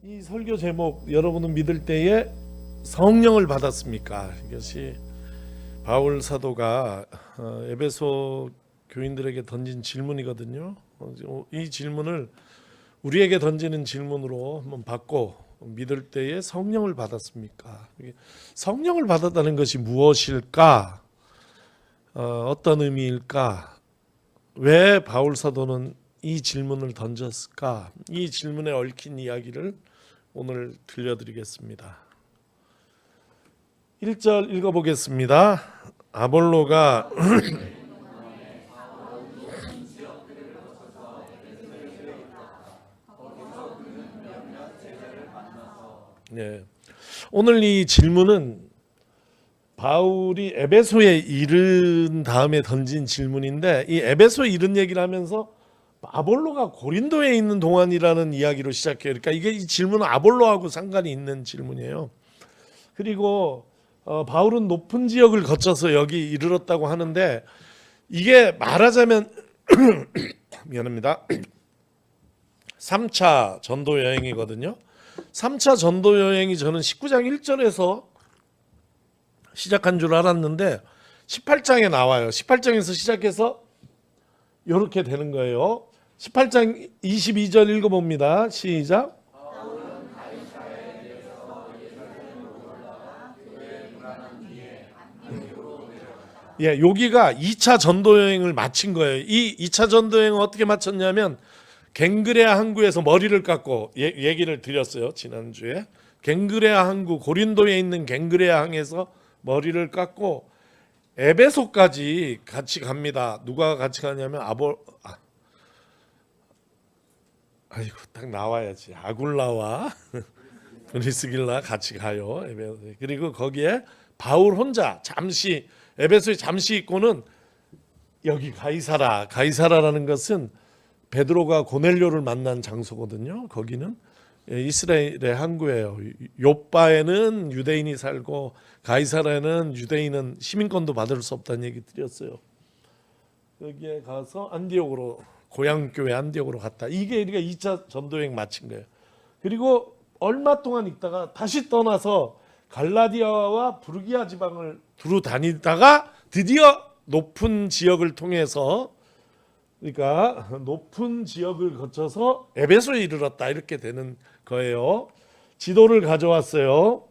이 설교 제목, 여러분은 믿을 때에 성령을 받았습니까? 이것이 바울 사도가 에베소 교인들에게 던진 질문이거든요. 이 질문을 우리에게 던지는 질문으로 한번 받고, 믿을 때에 성령을 받았습니까? 성령을 받았다는 것이 무엇일까? 어떤 의미일까? 왜 바울 사도는 이 질문을 던졌을까? 이 질문에 얽힌 이야기를 오늘 들려드리겠습니다. 1절 읽어보겠습니다. 아볼로가 네. 오늘 이 질문은 바울이 에베소에 이른 다음에 던진 질문인데, 이 에베소에 이른 얘기를 하면서 아볼로가 고린도에 있는 동안이라는 이야기로 시작해요. 그러니까 이게 이 질문은 아볼로하고 상관이 있는 질문이에요. 그리고 바울은 높은 지역을 거쳐서 여기 이르렀다고 하는데, 이게 말하자면 미안합니다. 3차 전도 여행이거든요. 3차 전도 여행이 저는 19장 1절에서 시작한 줄 알았는데 18장에 나와요. 18장에서 시작해서 이렇게 되는 거예요. 18장 22절 읽어봅니다. 시작. 예, 여기가 2차 전도 여행을 마친 거예요. 이 2차 전도 여행은 어떻게 마쳤냐면, 갱그레아 항구에서 머리를 깎고, 얘기를 드렸어요, 지난주에. 갱그레아 항구, 고린도에 있는 갱그레아 항에서 머리를 깎고 에베소까지 같이 갑니다. 누가 같이 가냐면 아이고, 딱 나와야지. 아굴라와 브리스길라 같이 가요. 그리고 거기에 바울 혼자 잠시, 에베소에 잠시 있고는 여기 가이사라라는 것은 베드로가 고넬료를 만난 장소거든요. 거기는 이스라엘의 항구예요. 욥바에는 유대인이 살고 가이사라에는 유대인은 시민권도 받을 수 없다는 얘기 드렸어요. 여기에 가서 안디옥으로, 고향교회 안디옥으로 갔다. 이게 우리가 2차 전도여행 마친 거예요. 그리고 얼마 동안 있다가 다시 떠나서 갈라디아와 부르기아 지방을 두루 다니다가 드디어 높은 지역을 통해서, 그러니까 높은 지역을 거쳐서 에베소에 이르렀다, 이렇게 되는 거예요. 지도를 가져왔어요.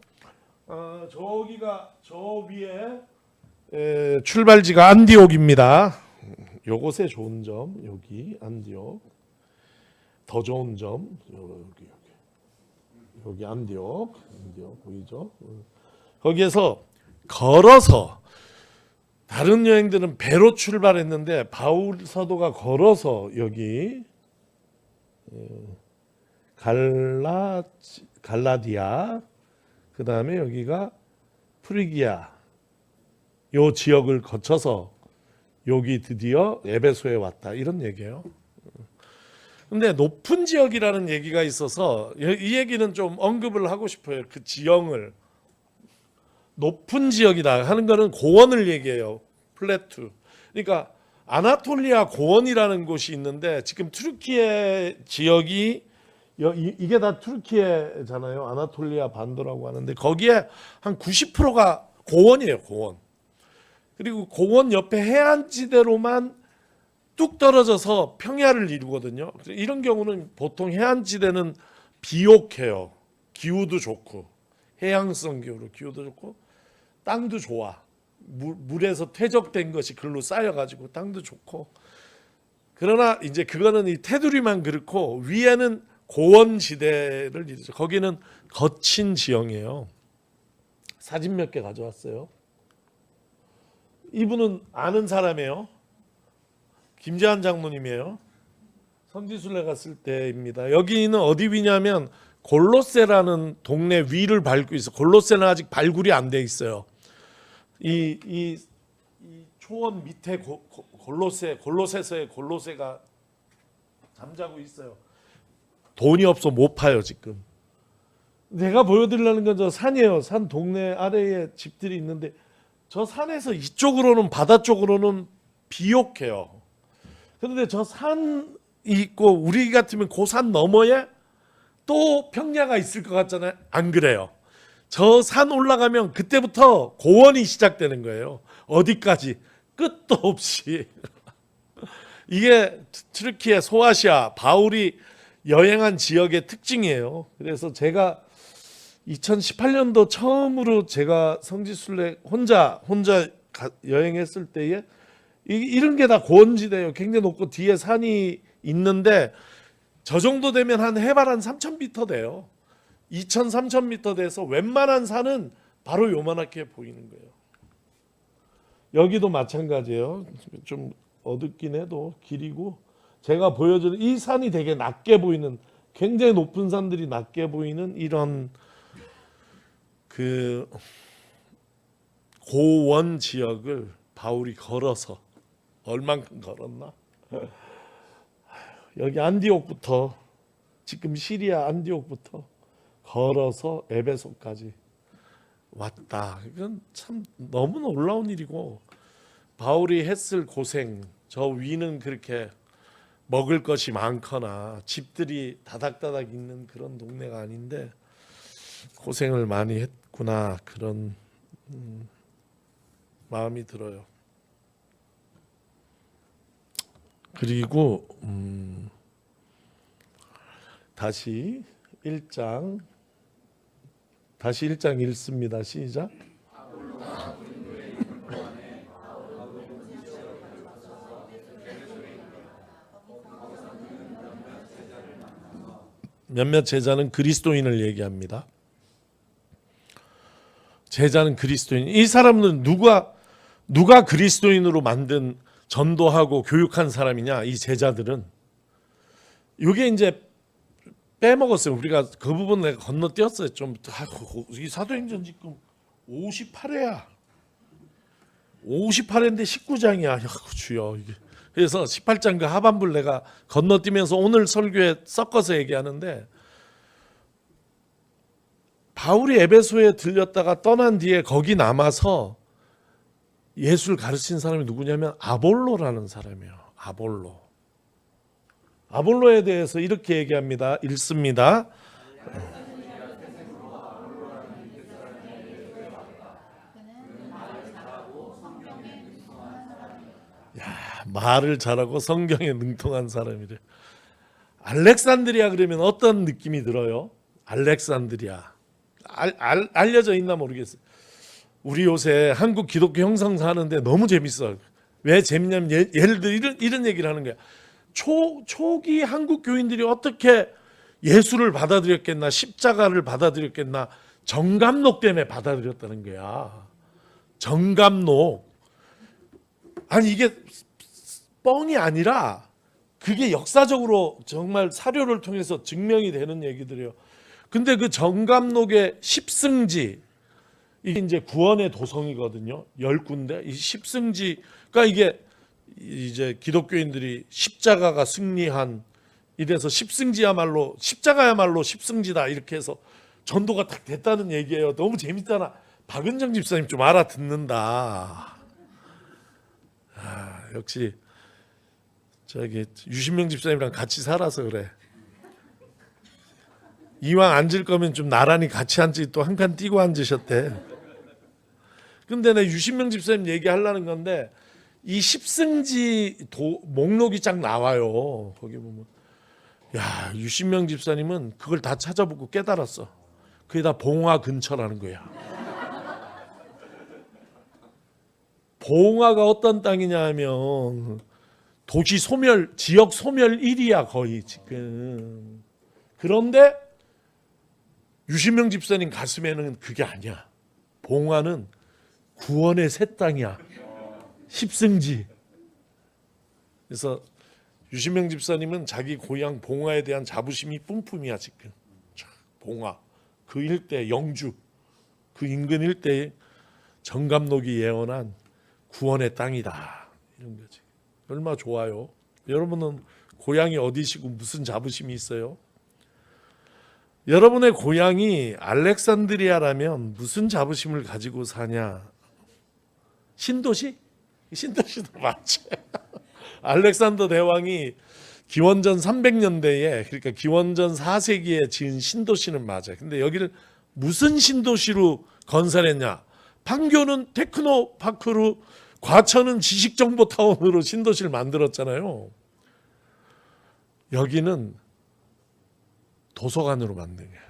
저기가 저 위에 출발지가 안디옥입니다. 요곳의 좋은 점, 여기 안디옥. 더 좋은 점 여기 안디옥 보이죠? 거기에서 걸어서, 다른 여행들은 배로 출발했는데 바울 사도가 걸어서 여기 갈라디아, 그 다음에 여기가 프리기아, 요 지역을 거쳐서 여기 드디어 에베소에 왔다, 이런 얘기예요. 근데 높은 지역이라는 얘기가 있어서 이 얘기는 좀 언급을 하고 싶어요. 그 지형을. 높은 지역이다 하는 거는 고원을 얘기해요. 플래투. 그러니까 아나톨리아 고원이라는 곳이 있는데, 지금 튀르키예 지역이 이게 다 튀르키예잖아요. 아나톨리아 반도라고 하는데 거기에 한 90%가 고원이에요. 고원. 그리고 고원 옆에 해안지대로만 뚝 떨어져서 평야를 이루거든요. 이런 경우는 보통 해안지대는 비옥해요. 기후도 좋고, 해양성 기후로 기후도 좋고 땅도 좋아. 물에서 퇴적된 것이 글로 쌓여가지고 땅도 좋고. 그러나 이제 그거는 이 테두리만 그렇고 위에는 고원지대를 이루죠. 거기는 거친 지형이에요. 사진 몇 개 가져왔어요. 이분은 아는 사람이에요. 김재환 장로님이에요. 성지순례 갔을 때입니다. 여기는 어디 위냐면 골로새라는 동네 위를 밟고 있어. 골로새는 아직 발굴이 안 돼 있어요. 이 초원 밑에 골로새서의 골로새가 잠자고 있어요. 돈이 없어 못 파요 지금. 내가 보여드리려는 건 저 산이에요. 산 동네 아래에 집들이 있는데, 저 산에서 이쪽으로는, 바다 쪽으로는 비옥해요. 그런데 저 산이 있고, 우리 같으면 그 산 너머에 또 평야가 있을 것 같잖아요. 안 그래요. 저 산 올라가면 그때부터 고원이 시작되는 거예요. 어디까지? 끝도 없이. 이게 튀르키예 소아시아 바울이 여행한 지역의 특징이에요. 그래서 제가 2018년도 처음으로 제가 성지순례 혼자 여행했을 때에 이런 게 다 고원지대예요. 굉장히 높고 뒤에 산이 있는데 저 정도 되면 한 해발 한 3,000m 돼요. 2,000, 3,000m 돼서 웬만한 산은 바로 요만하게 보이는 거예요. 여기도 마찬가지예요. 좀 어둡긴 해도 길이고 제가 보여주는 이 산이 되게 낮게 보이는 굉장히 높은 산들이 낮게 보이는 이런 그 고원 지역을 바울이 걸어서 얼만큼 걸었나? 여기 안디옥부터 지금 시리아 안디옥부터 걸어서 에베소까지 왔다. 이건 참 너무 놀라운 일이고 바울이 했을 고생 저 위는 그렇게 먹을 것이 많거나 집들이 다닥다닥 있는 그런 동네가 아닌데 고생을 많이 했구나 그런 마음이 들어요. 그리고 다시 1장 읽습니다. 시작. 몇몇 제자는 그리스도인을 얘기합니다. 제자는 그리스도인. 이 사람은 누가 그리스도인으로 만든 전도하고 교육한 사람이냐? 이 제자들은. 이게 이제 빼먹었어요. 우리가 그 부분 내가 건너뛰었어요. 좀 이 사도행전 지금 58회야. 58회인데 19장이야. 야, 주여 이게. 그래서 18장 그 하반부를 내가 건너뛰면서 오늘 설교에 섞어서 얘기하는데 바울이 에베소에 들렸다가 떠난 뒤에 거기 남아서 예수를 가르친 사람이 누구냐면 아볼로라는 사람이에요. 아볼로에 대해서 이렇게 얘기합니다. 읽습니다. 말을 잘하고 성경에 능통한 사람이래. 알렉산드리아 그러면 어떤 느낌이 들어요? 알렉산드리아 알려져 있나 모르겠어요. 우리 요새 한국 기독교 형성사 하는데 너무 재밌어. 왜 재밌냐면 예를 들어 이런 얘기를 하는 거야. 초기 한국 교인들이 어떻게 예수를 받아들였겠나, 십자가를 받아들였겠나, 정감록 때문에 받아들였다는 거야. 정감록. 아니 이게 뻥이 아니라 그게 역사적으로 정말 사료를 통해서 증명이 되는 얘기들이에요. 근데 그 정감록의 십승지 이게 이제 구원의 도성이거든요. 10군데. 이 십승지가 이게 이제 기독교인들이 십자가가 승리한 이래서 십승지야말로 십자가야말로 십승지다 이렇게 해서 전도가 딱 됐다는 얘기예요. 너무 재밌잖아. 박은정 집사님 좀 알아듣는다. 역시 저기 유신명 집사님이랑 같이 살아서 그래. 이왕 앉을 거면 좀 나란히 같이 앉지 또 한 칸 띄고 앉으셨대. 근데 내 유신명 집사님 얘기하려는 건데 이 십승지 목록이 쫙 나와요. 거기 보면 야 유신명 집사님은 그걸 다 찾아보고 깨달았어. 그게 다 봉화 근처라는 거야. 봉화가 어떤 땅이냐 하면 도시 소멸, 지역 소멸 1위야 거의 지금. 그런데 유신명 집사님 가슴에는 그게 아니야. 봉화는 구원의 새 땅이야. 십승지. 그래서 유신명 집사님은 자기 고향 봉화에 대한 자부심이 뿜뿜이야 지금. 봉화 그 일대 영주 그 인근 일대에 정감록이 예언한 구원의 땅이다 이런 거지. 얼마나 좋아요. 여러분은 고향이 어디시고 무슨 자부심이 있어요? 여러분의 고향이 알렉산드리아라면 무슨 자부심을 가지고 사냐? 신도시? 신도시도 맞지. 알렉산더 대왕이 기원전 300년대에 그러니까 기원전 4세기에 지은 신도시는 맞아요. 근데 여기를 무슨 신도시로 건설했냐? 판교는 테크노파크로, 과천은 지식정보타운으로 신도시를 만들었잖아요. 여기는 도서관으로 만든 거예요.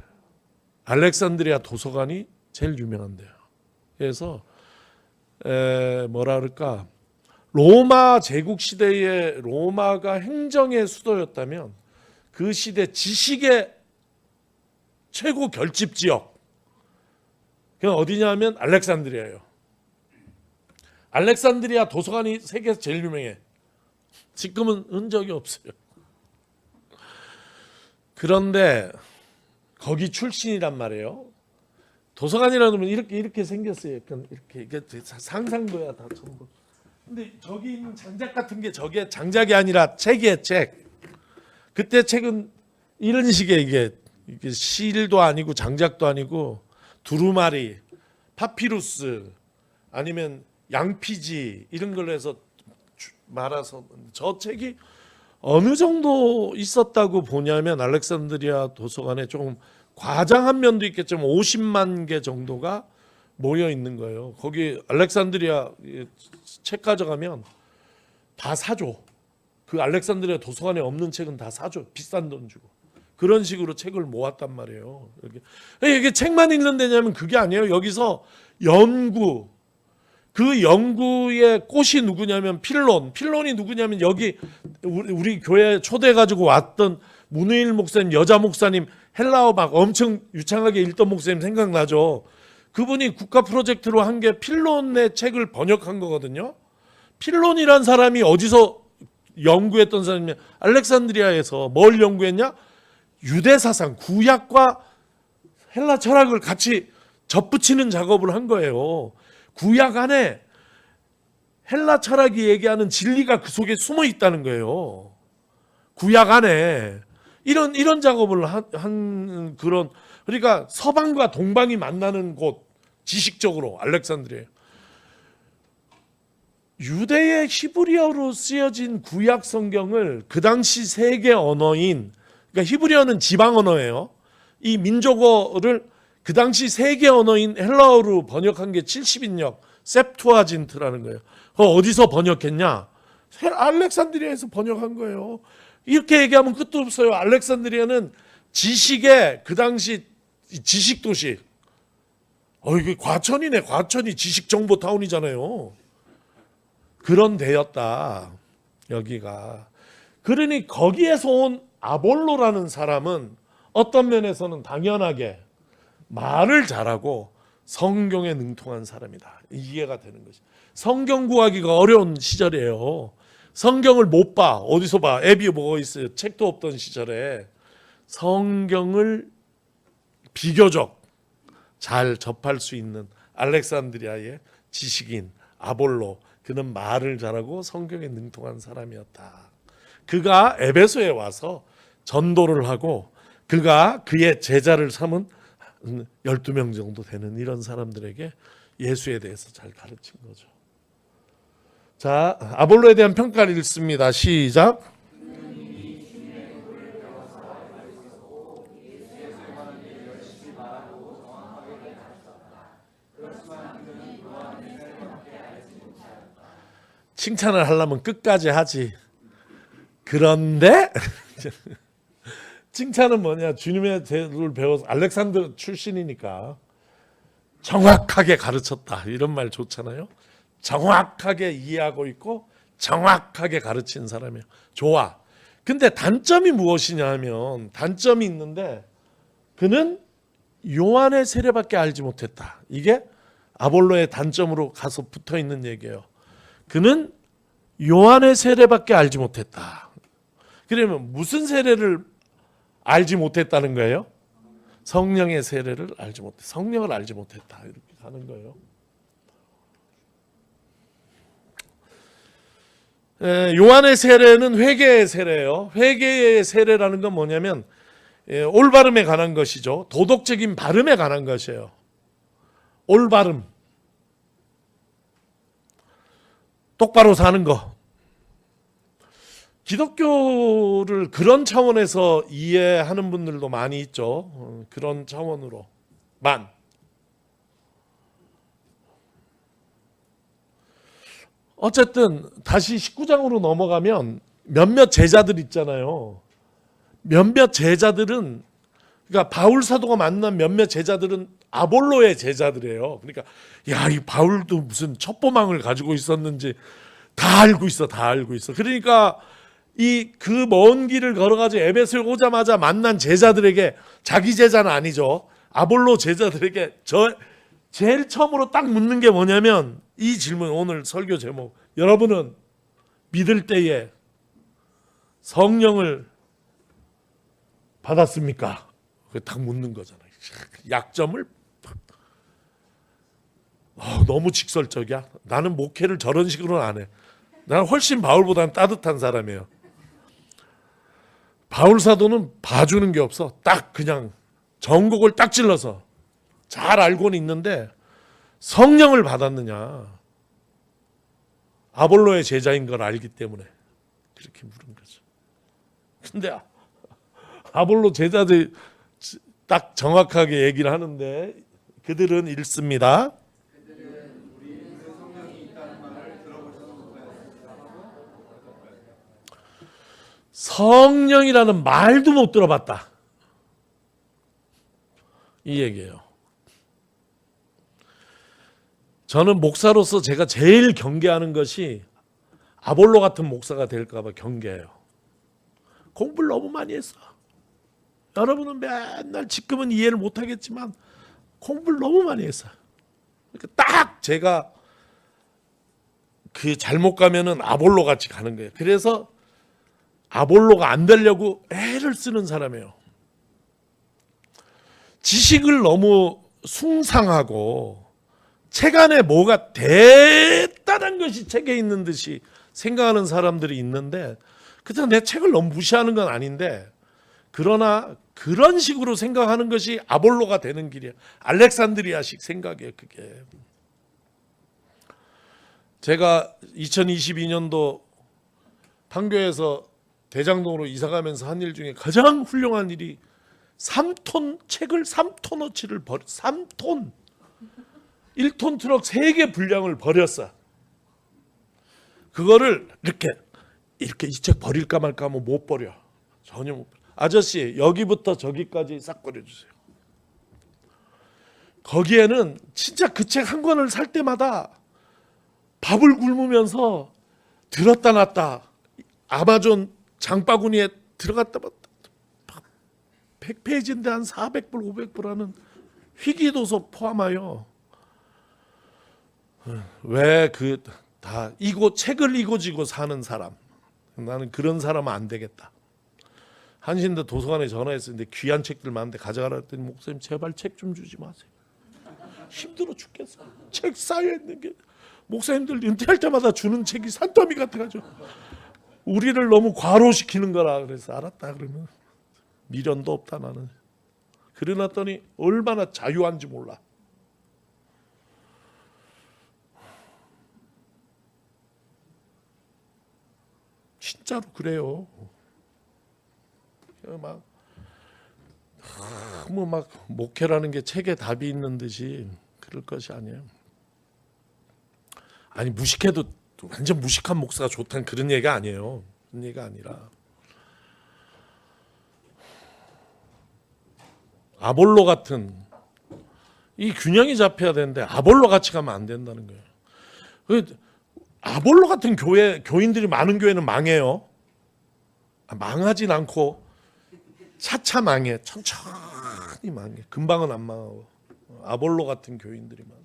알렉산드리아 도서관이 제일 유명한데요. 그래서 뭐라 그럴까, 로마 제국 시대에 로마가 행정의 수도였다면 그 시대 지식의 최고 결집 지역, 그냥 어디냐면 알렉산드리아예요. 알렉산드리아 도서관이 세계에서 제일 유명해. 지금은 흔적이 없어요. 그런데 거기 출신이란 말이에요. 도서관이라는 건 이렇게 생겼어요. 약간 이렇게 상상도야 다 전부. 근데 저기 있는 장작 같은 게 저게 장작이 아니라 책이에요, 책. 그때 책은 이런 식의 이게 실도 아니고 장작도 아니고 두루마리, 파피루스 아니면 양피지 이런 걸로 해서 말아서, 저 책이 어느 정도 있었다고 보냐면 알렉산드리아 도서관에 조금 과장한 면도 있겠지만 50만 개 정도가 모여 있는 거예요. 거기 알렉산드리아 책 가져가면 다 사줘. 그 알렉산드리아 도서관에 없는 책은 다 사줘. 비싼 돈 주고. 그런 식으로 책을 모았단 말이에요. 이게 책만 읽는 데냐면 그게 아니에요. 여기서 연구, 그 연구의 꽃이 누구냐면 필론이 누구냐면 여기 우리 교회 초대해가지고 왔던 문의일 목사님, 여자 목사님, 헬라어 막 엄청 유창하게 읽던 목사님 생각나죠? 그분이 국가 프로젝트로 한 게 필론의 책을 번역한 거거든요. 필론이란 사람이 어디서 연구했던 사람이냐? 알렉산드리아에서 뭘 연구했냐? 유대 사상, 구약과 헬라 철학을 같이 접붙이는 작업을 한 거예요. 구약 안에 헬라 철학이 얘기하는 진리가 그 속에 숨어 있다는 거예요. 구약 안에 이런 작업을 한 그런, 그러니까 서방과 동방이 만나는 곳, 지식적으로 알렉산드리아. 유대의 히브리어로 쓰여진 구약 성경을 그 당시 세계 언어인, 그러니까 히브리어는 지방 언어예요. 이 민족어를 그 당시 세계 언어인 헬라어로 번역한 게 70인역 셉투아진트라는 거예요. 어디서 번역했냐? 알렉산드리아에서 번역한 거예요. 이렇게 얘기하면 끝도 없어요. 알렉산드리아는 지식의 그 당시 지식 도시. 이게 과천이네. 과천이 지식정보타운이잖아요. 그런 데였다. 여기가. 그러니 거기에서 온 아볼로라는 사람은 어떤 면에서는 당연하게 말을 잘하고 성경에 능통한 사람이다. 이해가 되는 것이. 성경 구하기가 어려운 시절이에요. 성경을 못 봐. 어디서 봐? 앱이 뭐가 있어요? 책도 없던 시절에 성경을 비교적 잘 접할 수 있는 알렉산드리아의 지식인 아볼로, 그는 말을 잘하고 성경에 능통한 사람이었다. 그가 에베소에 와서 전도를 하고 그가 그의 제자를 삼은 12명 정도 되는 이런 사람들에게 예수에 대해서 잘 가르친 거죠. 자, 아볼로에 대한 평가를 읽습니다. 시작. 칭찬을 하려면 끝까지 하지. 그런데 칭찬은 뭐냐? 주님의 제도를 배워서 알렉산더 출신이니까 정확하게 가르쳤다. 이런 말 좋잖아요. 정확하게 이해하고 있고 정확하게 가르친 사람이에요. 좋아. 근데 단점이 무엇이냐 하면, 단점이 있는데 그는 요한의 세례밖에 알지 못했다. 이게 아볼로의 단점으로 가서 붙어 있는 얘기예요. 그는 요한의 세례밖에 알지 못했다. 그러면 무슨 세례를 알지 못했다는 거예요? 성령의 세례를 알지 못했다. 성령을 알지 못했다. 이렇게 가는 거예요. 요한의 세례는 회개의 세례예요. 회개의 세례라는 건 뭐냐면 올바름에 관한 것이죠. 도덕적인 바름에 관한 것이에요. 올바름. 똑바로 사는 거. 기독교를 그런 차원에서 이해하는 분들도 많이 있죠. 그런 차원으로만. 어쨌든 다시 19장으로 넘어가면 몇몇 제자들 있잖아요. 몇몇 제자들은, 그러니까 바울 사도가 만난 몇몇 제자들은 아볼로의 제자들이에요. 그러니까 야, 이 바울도 무슨 첩보망을 가지고 있었는지 다 알고 있어. 그러니까 이 그 먼 길을 걸어가지고 에베소에 오자마자 만난 제자들에게, 자기 제자는 아니죠, 아볼로 제자들에게 제일 처음으로 딱 묻는 게 뭐냐면 이 질문, 오늘 설교 제목, 여러분은 믿을 때에 성령을 받았습니까? 딱 묻는 거잖아요. 약점을 너무 직설적이야. 나는 목회를 저런 식으로는 안 해. 나는 훨씬 바울보다는 따뜻한 사람이에요. 바울 사도는 봐주는 게 없어. 딱 그냥 전곡을 딱 찔러서 잘 알고는 있는데 성령을 받았느냐, 아볼로의 제자인 걸 알기 때문에 그렇게 물은 거죠. 근데 아볼로 제자들 딱 정확하게 얘기를 하는데 그들은 읽습니다. 성령이라는 말도 못 들어봤다, 이 얘기예요. 저는 목사로서 제가 제일 경계하는 것이 아볼로 같은 목사가 될까 봐 경계해요. 공부를 너무 많이 했어. 여러분은 맨날 지금은 이해를 못하겠지만 공부를 너무 많이 했어요. 그러니까 딱 제가 그 잘못 가면은 아볼로 같이 가는 거예요. 그래서 아볼로가 안 되려고 애를 쓰는 사람이에요. 지식을 너무 숭상하고 책 안에 뭐가 대단한 것이 책에 있는 듯이 생각하는 사람들이 있는데, 그때 내 책을 너무 무시하는 건 아닌데, 그러나 그런 식으로 생각하는 것이 아볼로가 되는 길이에요. 알렉산드리아식 생각이에요, 그게. 제가 2022년도 판교에서 대장동으로 이사가면서 한 일 중에 가장 훌륭한 일이 3톤 책을 3톤어치를 3톤 1톤 트럭 3개 분량을 버렸어. 그거를 이렇게 이 책 버릴까 말까 하면 못 버려. 전혀 못 버려. 아저씨, 여기부터 저기까지 싹 버려주세요. 거기에는 진짜 그 책 한 권을 살 때마다 밥을 굶으면서 들었다 놨다, 아마존 장바구니에 들어갔다 봤다, 100페이지인데 한 400불 500불 하는 희귀도서 포함하여, 왜 그 다 책을 이고지고 사는 사람, 나는 그런 사람은 안 되겠다. 한신대 도서관에 전화했었는데 귀한 책들 많은데 가져가라 했더니, 목사님 제발 책 좀 주지 마세요. 힘들어 죽겠어. 책 쌓여 있는 게, 목사님들 은퇴할 때마다 주는 책이 산더미 같아가지고 우리를 너무 과로시키는 거라. 그래서 알았다 그러면 미련도 없다 나는. 그래놨더니 얼마나 자유한지 몰라. 진짜로 그래요. 막 목회라는 게 책에 답이 있는 듯이 그럴 것이 아니에요. 아니, 무식해도 완전 무식한 목사가 좋다는 그런 얘기가 아니에요. 그런 얘기가 아니라 아볼로 같은, 이 균형이 잡혀야 되는데 아볼로 같이 가면 안 된다는 거예요. 아볼로 같은 교인들이 많은 교회는 망해요. 망하진 않고 차차 망해. 천천히 망해. 금방은 안 망하고. 아볼로 같은 교인들이 많아.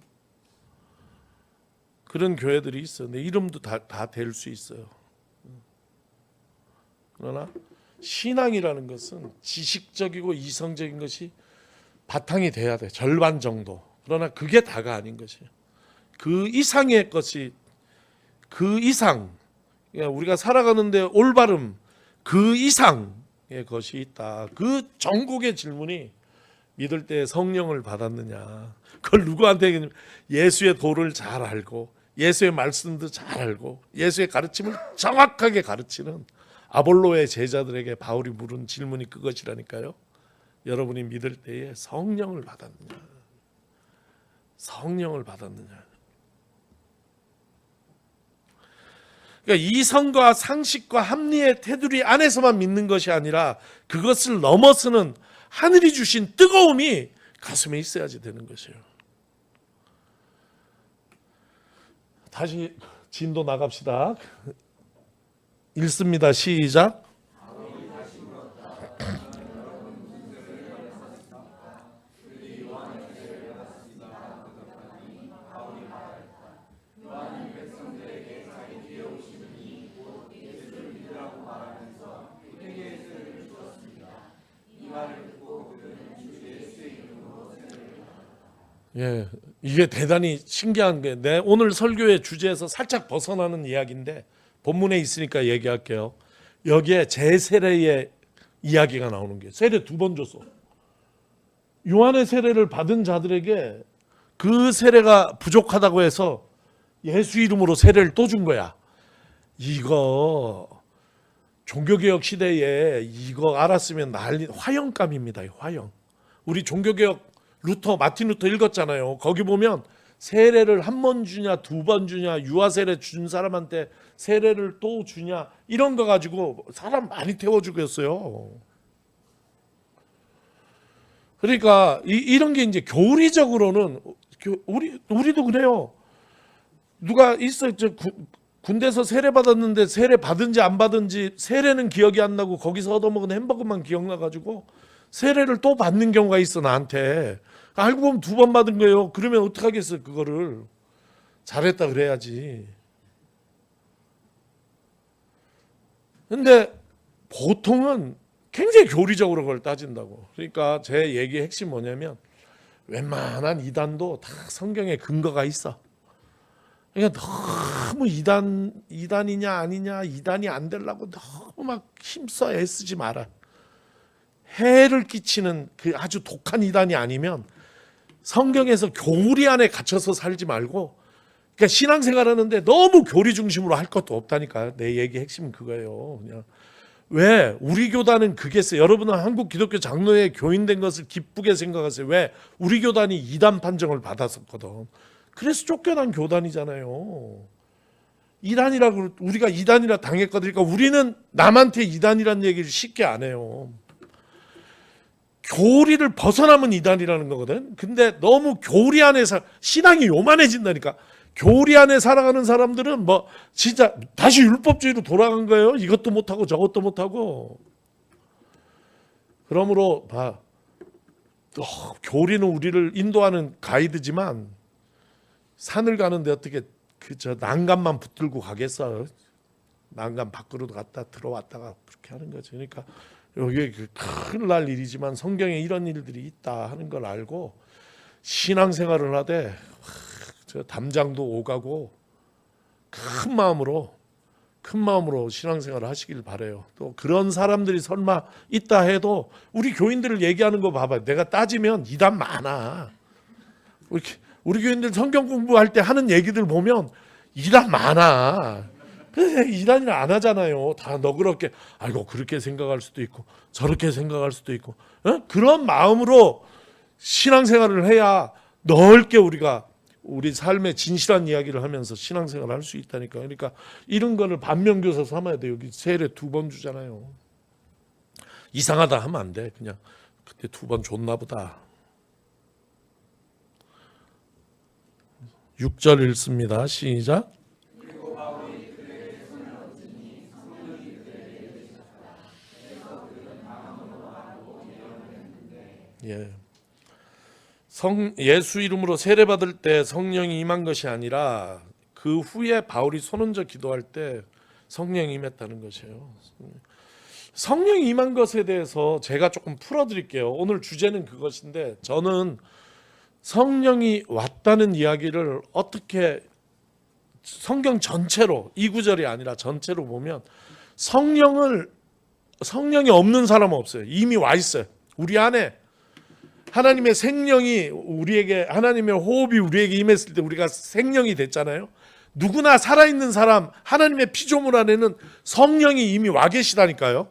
그런 교회들이 있어. 근데 이름도 다 될 수 있어요. 그러나 신앙이라는 것은 지식적이고 이성적인 것이 바탕이 돼야 돼. 절반 정도. 그러나 그게 다가 아닌 것이에요. 그 이상의 것이, 그 이상, 우리가 살아가는데 올바름, 그 이상의 것이 있다. 그 전국의 질문이 믿을 때 성령을 받았느냐. 그걸 누구한테 얘기하냐면, 예수의 도를 잘 알고 예수의 말씀도 잘 알고 예수의 가르침을 정확하게 가르치는 아볼로의 제자들에게 바울이 물은 질문이 그것이라니까요. 여러분이 믿을 때에 성령을 받았느냐, 성령을 받았느냐. 그러니까 이성과 상식과 합리의 테두리 안에서만 믿는 것이 아니라 그것을 넘어서는 하늘이 주신 뜨거움이 가슴에 있어야지 되는 것이에요. 다시 진도 나갑시다. 읽습니다. 시작. 예, 이게 대단히 신기한 게 오늘 설교의 주제에서 살짝 벗어나는 이야기인데 본문에 있으니까 얘기할게요. 여기에 제 세례의 이야기가 나오는 게 세례 2번 줬어. 요한의 세례를 받은 자들에게 그 세례가 부족하다고 해서 예수 이름으로 세례를 또 준 거야. 이거 종교개혁 시대에 이거 알았으면 난리, 화영감입니다. 화영. 우리 종교개혁 마틴 루터 읽었잖아요. 거기 보면 세례를 1번 주냐 2번 주냐, 유아 세례 준 사람한테 세례를 또 주냐, 이런 거 가지고 사람 많이 태워 죽였어요. 그러니까 이런 게 이제 교리적으로는 우리도 그래요. 누가 있어, 군대에서 세례 받았는데 세례 받은지 안 받은지 세례는 기억이 안 나고 거기서 얻어먹은 햄버거만 기억나가지고 세례를 또 받는 경우가 있어. 나한테 알고 보면 2번 받은 거예요. 그러면 어떡하겠어요. 그거를 잘했다 그래야지. 근데 보통은 굉장히 교리적으로 그걸 따진다고. 그러니까 제 얘기의 핵심 뭐냐면 웬만한 이단도 다 성경에 근거가 있어. 그러니까 너무 이단이냐 아니냐, 이단이 안 되려고 너무 막 힘써 애쓰지 마라. 해를 끼치는 그 아주 독한 이단이 아니면 성경에서 교리 안에 갇혀서 살지 말고, 그러니까 신앙생활 하는데 너무 교리 중심으로 할 것도 없다니까요. 내 얘기 핵심은 그거예요. 그냥 왜 우리 교단은 그게 있어요. 여러분은 한국 기독교 장로회 교인된 것을 기쁘게 생각하세요. 왜? 우리 교단이 이단 판정을 받았었거든. 그래서 쫓겨난 교단이잖아요. 이단이라고, 우리가 이단이라 당했거든. 그러니까 우리는 남한테 이단이라는 얘기를 쉽게 안 해요. 교리를 벗어나면 이단이라는 거거든. 근데 너무 교리 안에서 신앙이 요만해진다니까. 교리 안에 살아가는 사람들은 뭐 진짜 다시 율법주의로 돌아간 거예요. 이것도 못하고 저것도 못하고. 그러므로 교리는 우리를 인도하는 가이드지만 산을 가는데 어떻게 저 난간만 붙들고 가겠어. 난간 밖으로 갔다 들어왔다가 그렇게 하는 거죠. 그러니까 여기 큰일 날 일이지만 성경에 이런 일들이 있다 하는 걸 알고 신앙생활을 하되 저 담장도 오가고 큰 마음으로 신앙생활을 하시길 바래요. 또 그런 사람들이 설마 있다 해도 우리 교인들을 얘기하는 거 봐봐. 내가 따지면 이단 많아. 우리 교인들 성경 공부할 때 하는 얘기들 보면 이단 많아. 그래서 이단을 안 하잖아요. 다 너그럽게 아이고 그렇게 생각할 수도 있고 저렇게 생각할 수도 있고, 그런 마음으로 신앙생활을 해야 넓게 우리가 우리 삶의 진실한 이야기를 하면서 신앙생활을 할 수 있다니까. 그러니까 이런 거를 반면교사 삼아야 돼. 여기 세례 2번 주잖아요. 이상하다 하면 안 돼. 그냥 그때 2번 줬나 보다. 6절 읽습니다. 시작. 예. 예수 이름으로 세례받을 때 성령이 임한 것이 아니라 그 후에 바울이 손 얹어 기도할 때 성령이 임했다는 것이에요. 성령이 임한 것에 대해서 제가 조금 풀어드릴게요. 오늘 주제는 그것인데, 저는 성령이 왔다는 이야기를 어떻게 성경 전체로, 이 구절이 아니라 전체로 보면 성령이 없는 사람은 없어요. 이미 와 있어요. 우리 안에 하나님의 생명이 우리에게, 하나님의 호흡이 우리에게 임했을 때 우리가 생명이 됐잖아요. 누구나 살아있는 사람, 하나님의 피조물 안에는 성령이 이미 와 계시다니까요.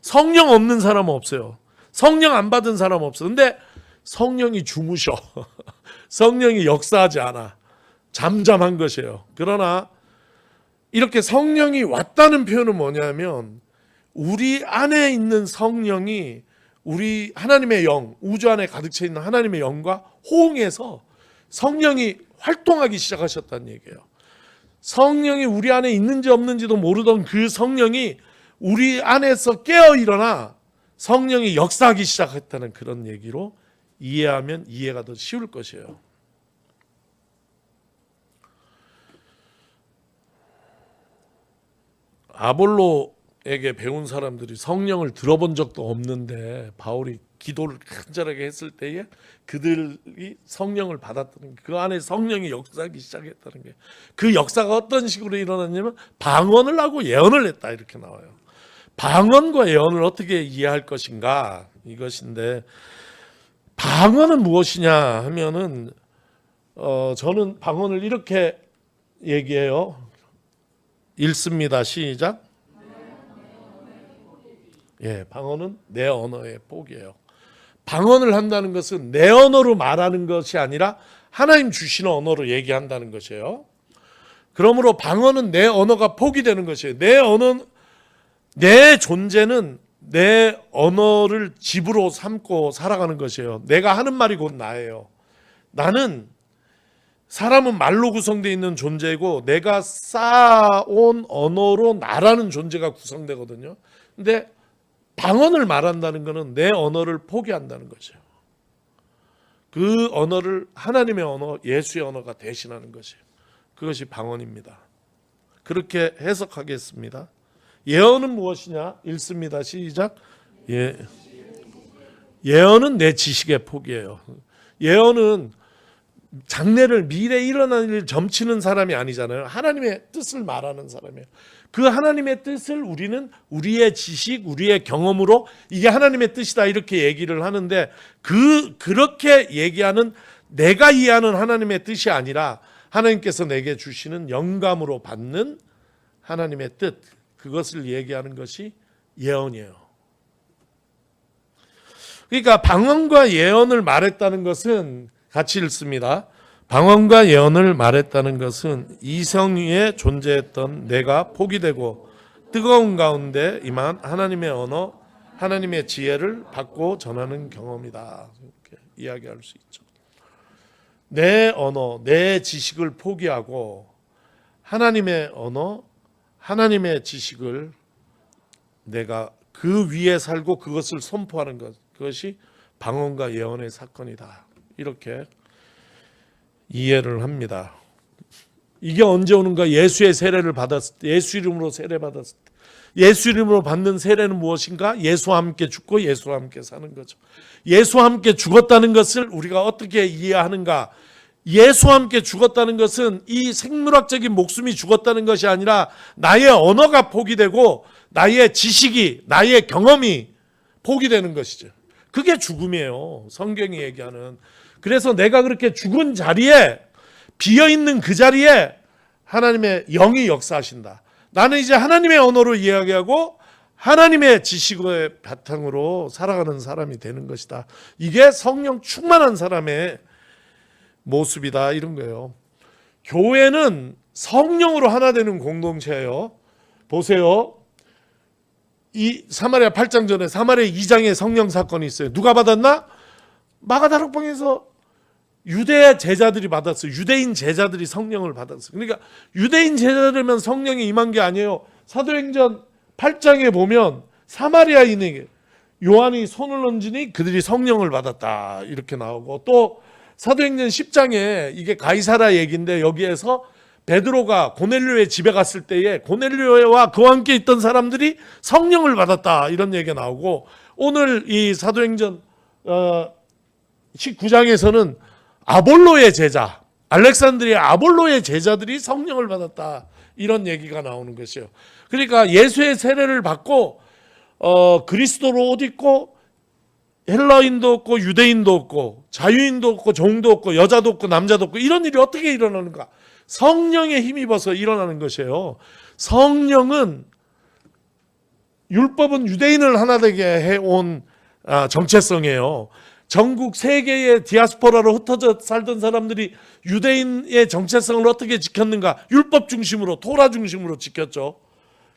성령 없는 사람은 없어요. 성령 안 받은 사람은 없어. 근데 성령이 주무셔. 성령이 역사하지 않아. 잠잠한 것이에요. 그러나 이렇게 성령이 왔다는 표현은 뭐냐면 우리 안에 있는 성령이 우리 하나님의 영, 우주 안에 가득 차 있는 하나님의 영과 호응해서 성령이 활동하기 시작하셨다는 얘기예요. 성령이 우리 안에 있는지 없는지도 모르던 그 성령이 우리 안에서 깨어 일어나 성령이 역사하기 시작했다는 그런 얘기로 이해하면 이해가 더 쉬울 것이에요. 아볼로에게 배운 사람들이 성령을 들어본 적도 없는데 바울이 기도를 간절하게 했을 때에 그들이 성령을 받았다는 게, 그 안에 성령이 역사하기 시작했다는 게, 그 역사가 어떤 식으로 일어났냐면 방언을 하고 예언을 했다 이렇게 나와요. 방언과 예언을 어떻게 이해할 것인가 이것인데, 방언은 무엇이냐 하면은 저는 방언을 이렇게 얘기해요. 읽습니다. 시작. 예, 방언은 내 언어의 폭이에요. 방언을 한다는 것은 내 언어로 말하는 것이 아니라 하나님 주시는 언어로 얘기한다는 것이에요. 그러므로 방언은 내 언어가 폭이 되는 것이에요. 내 존재는 내 언어를 집으로 삼고 살아가는 것이에요. 내가 하는 말이 곧 나예요. 사람은 말로 구성되어 있는 존재이고 내가 쌓아온 언어로 나라는 존재가 구성되거든요. 근데 방언을 말한다는 것은 내 언어를 포기한다는 거죠. 그 언어를 하나님의 언어, 예수의 언어가 대신하는 것이에요. 그것이 방언입니다. 그렇게 해석하겠습니다. 예언은 무엇이냐? 읽습니다. 시작. 예언은 내 지식의 폭이에요. 예언은 장래를, 미래에 일어날 일을 점치는 사람이 아니잖아요. 하나님의 뜻을 말하는 사람이에요. 그 하나님의 뜻을 우리는 우리의 지식, 우리의 경험으로 이게 하나님의 뜻이다 이렇게 얘기를 하는데, 그렇게 얘기하는 내가 이해하는 하나님의 뜻이 아니라 하나님께서 내게 주시는 영감으로 받는 하나님의 뜻, 그것을 얘기하는 것이 예언이에요. 그러니까 방언과 예언을 말했다는 것은, 같이 읽습니다. 방언과 예언을 말했다는 것은 이성 위에 존재했던 내가 포기되고 뜨거운 가운데 임한 하나님의 언어, 하나님의 지혜를 받고 전하는 경험이다. 이렇게 이야기할 수 있죠. 내 언어, 내 지식을 포기하고 하나님의 언어, 하나님의 지식을 내가 그 위에 살고 그것을 선포하는 것, 그것이 방언과 예언의 사건이다. 이렇게 이해를 합니다. 이게 언제 오는가? 예수의 세례를 받았을 때, 예수 이름으로 세례 받았을 때. 예수 이름으로 받는 세례는 무엇인가? 예수와 함께 죽고 예수와 함께 사는 거죠. 예수와 함께 죽었다는 것을 우리가 어떻게 이해하는가? 예수와 함께 죽었다는 것은 이 생물학적인 목숨이 죽었다는 것이 아니라 나의 언어가 포기되고 나의 지식이, 나의 경험이 포기되는 것이죠. 그게 죽음이에요. 성경이 얘기하는. 그래서 내가 그렇게 죽은 자리에, 비어있는 그 자리에 하나님의 영이 역사하신다. 나는 이제 하나님의 언어로 이야기하고 하나님의 지식의 바탕으로 살아가는 사람이 되는 것이다. 이게 성령 충만한 사람의 모습이다, 이런 거예요. 교회는 성령으로 하나 되는 공동체예요. 보세요. 이 사마리아 8장 전에 사마리아 2장에 성령 사건이 있어요. 누가 받았나? 마가다락방에서 유대 제자들이 받았어요. 유대인 제자들이 성령을 받았어요. 그러니까 유대인 제자들이면 성령이 임한 게 아니에요. 사도행전 8장에 보면 사마리아인에게 요한이 손을 얹으니 그들이 성령을 받았다 이렇게 나오고, 또 사도행전 10장에 이게 가이사라 얘기인데 여기에서 베드로가 고넬료의 집에 갔을 때에 고넬료와 그와 함께 있던 사람들이 성령을 받았다 이런 얘기가 나오고, 오늘 이 사도행전 19장에서는 아볼로의 제자, 알렉산드리아 아볼로의 제자들이 성령을 받았다 이런 얘기가 나오는 것이에요. 그러니까 예수의 세례를 받고 그리스도로 옷 입고 헬라인도 없고 유대인도 없고 자유인도 없고 종도 없고 여자도 없고 남자도 없고 이런 일이 어떻게 일어나는가? 성령에 힘입어서 일어나는 것이에요. 성령은 율법은 유대인을 하나 되게 해온 정체성이에요. 전국 세계의 디아스포라로 흩어져 살던 사람들이 유대인의 정체성을 어떻게 지켰는가? 율법 중심으로, 토라 중심으로 지켰죠.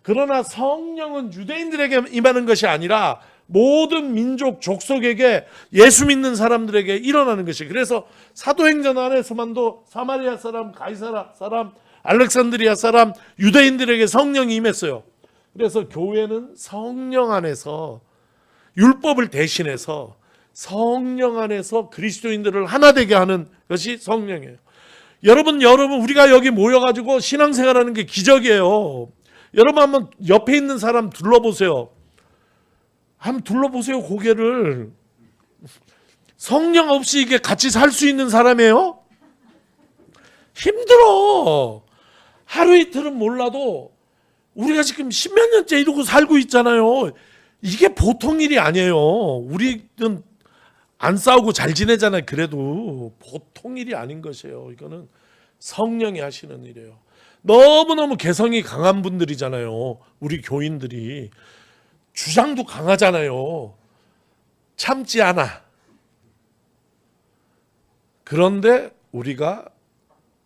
그러나 성령은 유대인들에게 임하는 것이 아니라 모든 민족 족속에게, 예수 믿는 사람들에게 일어나는 것이에요. 그래서 사도행전 안에서만도 사마리아 사람, 가이사라 사람, 알렉산드리아 사람, 유대인들에게 성령이 임했어요. 그래서 교회는 성령 안에서, 율법을 대신해서 성령 안에서 그리스도인들을 하나 되게 하는 것이 성령이에요. 여러분 우리가 여기 모여가지고 신앙생활하는 게 기적이에요. 여러분 한번 옆에 있는 사람 둘러보세요. 한번 둘러보세요, 고개를. 성령 없이 이게 같이 살 수 있는 사람이에요? 힘들어. 하루 이틀은 몰라도 우리가 지금 십몇 년째 이러고 살고 있잖아요. 이게 보통 일이 아니에요. 우리는 안 싸우고 잘 지내잖아요. 그래도 보통 일이 아닌 것이에요. 이거는 성령이 하시는 일이에요. 너무너무 개성이 강한 분들이잖아요. 우리 교인들이. 주장도 강하잖아요. 참지 않아. 그런데 우리가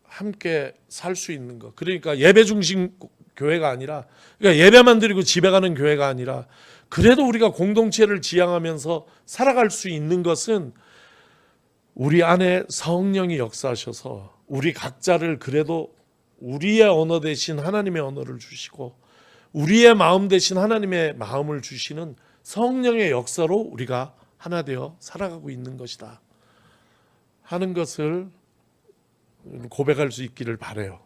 함께 살 수 있는 것. 그러니까 예배 중심 교회가 아니라, 그러니까 예배만 드리고 집에 가는 교회가 아니라, 그래도 우리가 공동체를 지향하면서 살아갈 수 있는 것은 우리 안에 성령이 역사하셔서 우리 각자를 그래도 우리의 언어 대신 하나님의 언어를 주시고 우리의 마음 대신 하나님의 마음을 주시는 성령의 역사로 우리가 하나 되어 살아가고 있는 것이다 하는 것을 고백할 수 있기를 바라요.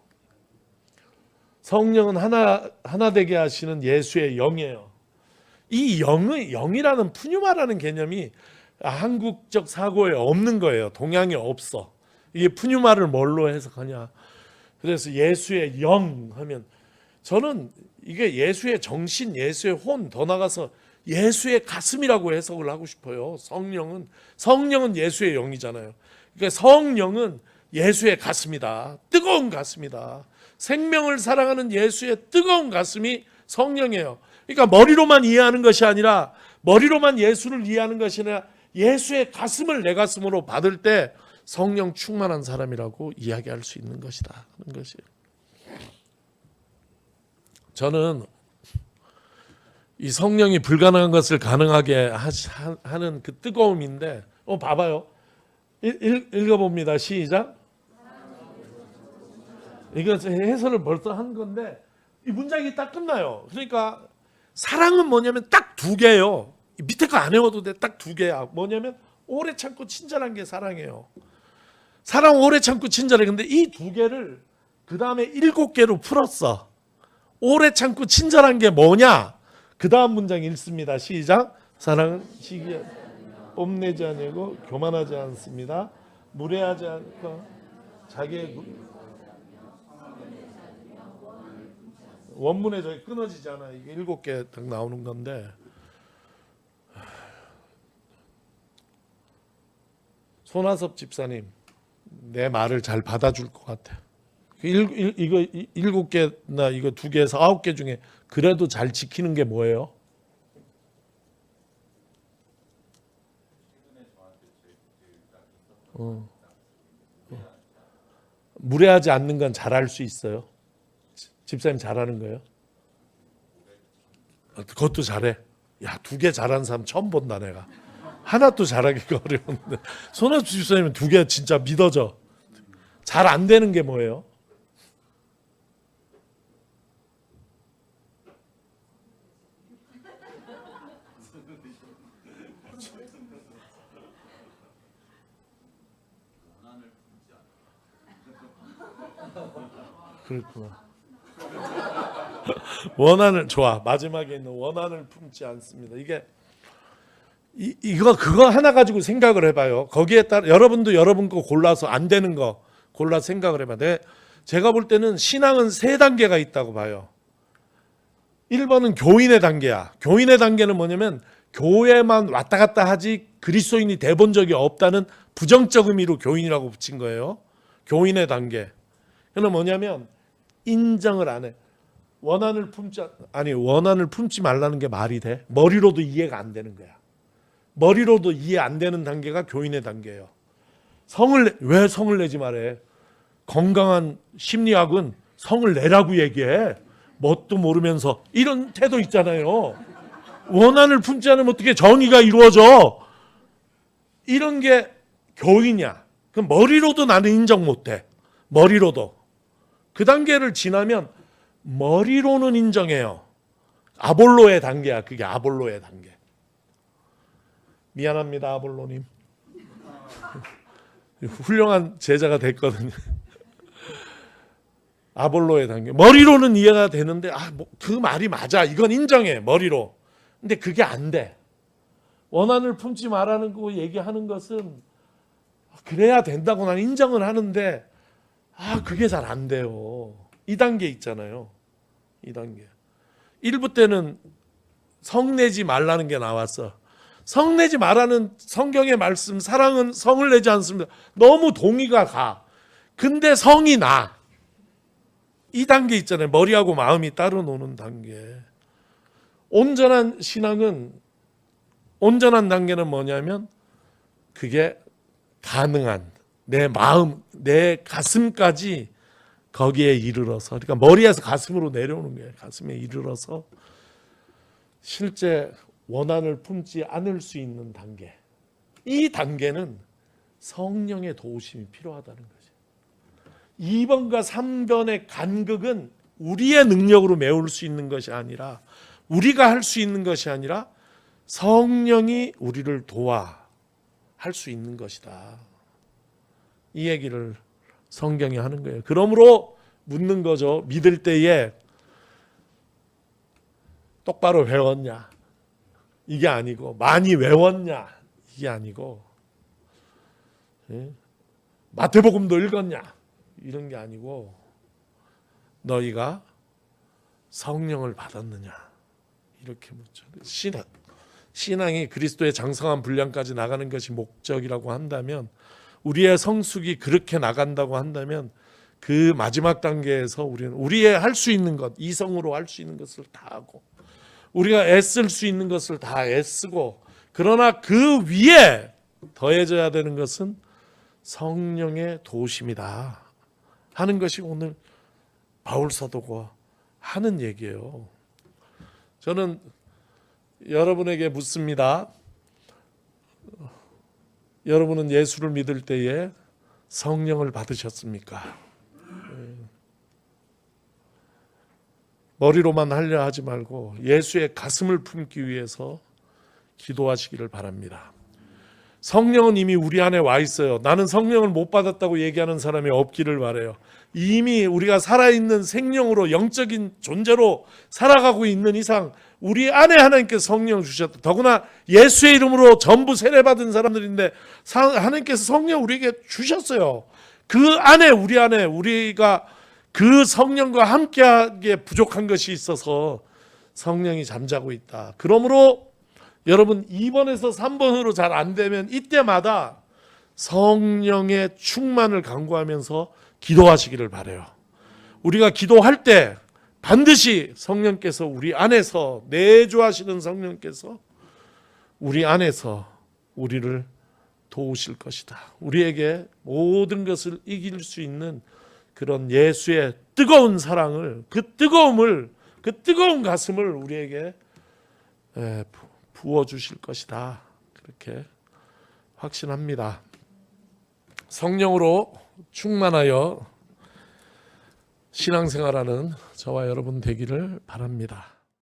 성령은 하나 되게 하시는 예수의 영이에요. 이 영이라는 푸뉴마라는 개념이 한국적 사고에 없는 거예요. 동양에 없어. 이게 푸뉴마를 뭘로 해석하냐? 그래서 예수의 영 하면, 저는 이게 예수의 정신, 예수의 혼, 더 나가서 예수의 가슴이라고 해석을 하고 싶어요. 성령은 예수의 영이잖아요. 그러니까 성령은 예수의 가슴이다. 뜨거운 가슴이다. 생명을 사랑하는 예수의 뜨거운 가슴이 성령이에요. 그러니까 머리로만 이해하는 것이 아니라, 머리로만 예수를 이해하는 것이 아니라 예수의 가슴을 내 가슴으로 받을 때 성령 충만한 사람이라고 이야기할 수 있는 것이다 하는 것이에요. 저는 이 성령이 불가능한 것을 가능하게 하는 그 뜨거움인데, 봐봐요. 읽어봅니다. 시작. 이거 해설을 벌써 한 건데 이 문장이 딱 끝나요. 그러니까 사랑은 뭐냐면 딱 두 개예요. 밑에 거 안 외워도 돼. 딱 두 개야. 뭐냐면 오래 참고 친절한 게 사랑이에요. 사랑 오래 참고 친절해. 근데 이 두 개를 그 다음에 7개로 풀었어. 오래 참고 친절한 게 뭐냐? 그 다음 문장 읽습니다. 시작. 사랑은 시기에 뽐내지 않고 교만하지 않습니다. 무례하지 않고 자기의 원문에 저기 끊어지지 않아. 이게 7개 딱 나오는 건데, 손아섭 집사님 내 말을 잘 받아줄 것 같아. 이거 7개나 이거 2개에서 9개 중에 그래도 잘 지키는 게 뭐예요? 무례하지 않는 건 잘할 수 있어요. 집사님 잘하는 거예요? 그것도 잘해. 야, 2개 잘하는 사람 처음 본다 내가. 하나도 잘하기가 어려운데 손아섭 집사님은 2개 진짜 믿어져. 잘 안 되는 게 뭐예요? 그렇구나. 원한을, 좋아. 마지막에 있는 원한을 품지 않습니다. 이게 그거 하나 가지고 생각을 해봐요. 거기에 따라 여러분도 여러분 거 골라서 안 되는 거 골라 생각을 해봐. 제가 볼 때는 신앙은 3단계가 있다고 봐요. 1번은 교인의 단계야. 교인의 단계는 뭐냐면 교회만 왔다 갔다 하지 그리스도인이 돼본 적이 없다는 부정적 의미로 교인이라고 붙인 거예요. 교인의 단계. 그는 뭐냐면 인정을 안 해. 원한을 품지 말라는 게 말이 돼? 머리로도 이해가 안 되는 거야. 머리로도 이해 안 되는 단계가 교인의 단계예요. 왜 성을 내지 말해? 건강한 심리학은 성을 내라고 얘기해. 뭣도 모르면서 이런 태도 있잖아요. 원한을 품지 않으면 어떻게 정의가 이루어져? 이런 게 교인이야. 그럼 머리로도 나는 인정 못해. 머리로도. 그 단계를 지나면 머리로는 인정해요. 아볼로의 단계야. 그게 아볼로의 단계. 미안합니다, 아볼로님. 훌륭한 제자가 됐거든요. 아볼로의 단계. 머리로는 이해가 되는데 그 말이 맞아. 이건 인정해. 머리로. 근데 그게 안 돼. 원한을 품지 말라는 거 얘기하는 것은 그래야 된다고 난 인정을 하는데 그게 잘 안 돼요. 이 단계 있잖아요. 이 단계. 1부 때는 성내지 말라는 게 나왔어. 성내지 말라는 성경의 말씀, 사랑은 성을 내지 않습니다. 너무 동의가 가. 근데 성이 나. 이 단계 있잖아요. 머리하고 마음이 따로 노는 단계. 온전한 단계는 뭐냐면 그게 가능한 내 마음, 내 가슴까지 거기에 이르러서, 그러니까 머리에서 가슴으로 내려오는 거예요. 가슴에 이르러서 실제 원한을 품지 않을 수 있는 단계. 이 단계는 성령의 도우심이 필요하다는 거죠. 2번과 3번의 간극은 우리의 능력으로 메울 수 있는 것이 아니라, 우리가 할 수 있는 것이 아니라 성령이 우리를 도와 할 수 있는 것이다. 이 얘기를 성경이 하는 거예요. 그러므로 묻는 거죠. 믿을 때에 똑바로 외웠냐? 이게 아니고, 많이 외웠냐? 이게 아니고, 마태복음도 읽었냐? 이런 게 아니고, 너희가 성령을 받았느냐? 이렇게 묻죠. 신앙이 그리스도의 장성한 분량까지 나가는 것이 목적이라고 한다면, 우리의 성숙이 그렇게 나간다고 한다면, 그 마지막 단계에서 우리는 우리의 할 수 있는 것, 이성으로 할 수 있는 것을 다 하고, 우리가 애쓸 수 있는 것을 다 애쓰고, 그러나 그 위에 더해져야 되는 것은 성령의 도우심이다 하는 것이 오늘 바울 사도가 하는 얘기예요. 저는 여러분에게 묻습니다. 여러분은 예수를 믿을 때에 성령을 받으셨습니까? 머리로만 하려 하지 말고 예수의 가슴을 품기 위해서 기도하시기를 바랍니다. 성령은 이미 우리 안에 와 있어요. 나는 성령을 못 받았다고 얘기하는 사람이 없기를 바라요. 이미 우리가 살아있는 생명으로, 영적인 존재로 살아가고 있는 이상 우리 안에 하나님께서 성령을 주셨다. 더구나 예수의 이름으로 전부 세례받은 사람들인데 하나님께서 성령 우리에게 주셨어요. 그 안에, 우리 안에 우리가 그 성령과 함께하기에 부족한 것이 있어서 성령이 잠자고 있다. 그러므로 여러분 2번에서 3번으로 잘 안 되면 이때마다 성령의 충만을 간구하면서 기도하시기를 바라요. 우리가 기도할 때 반드시 성령께서 우리 안에서, 내주하시는 성령께서 우리 안에서 우리를 도우실 것이다. 우리에게 모든 것을 이길 수 있는 그런 예수의 뜨거운 사랑을, 그 뜨거운 가슴을 우리에게 부어주실 것이다. 그렇게 확신합니다. 성령으로 충만하여 신앙생활하는 저와 여러분 되기를 바랍니다.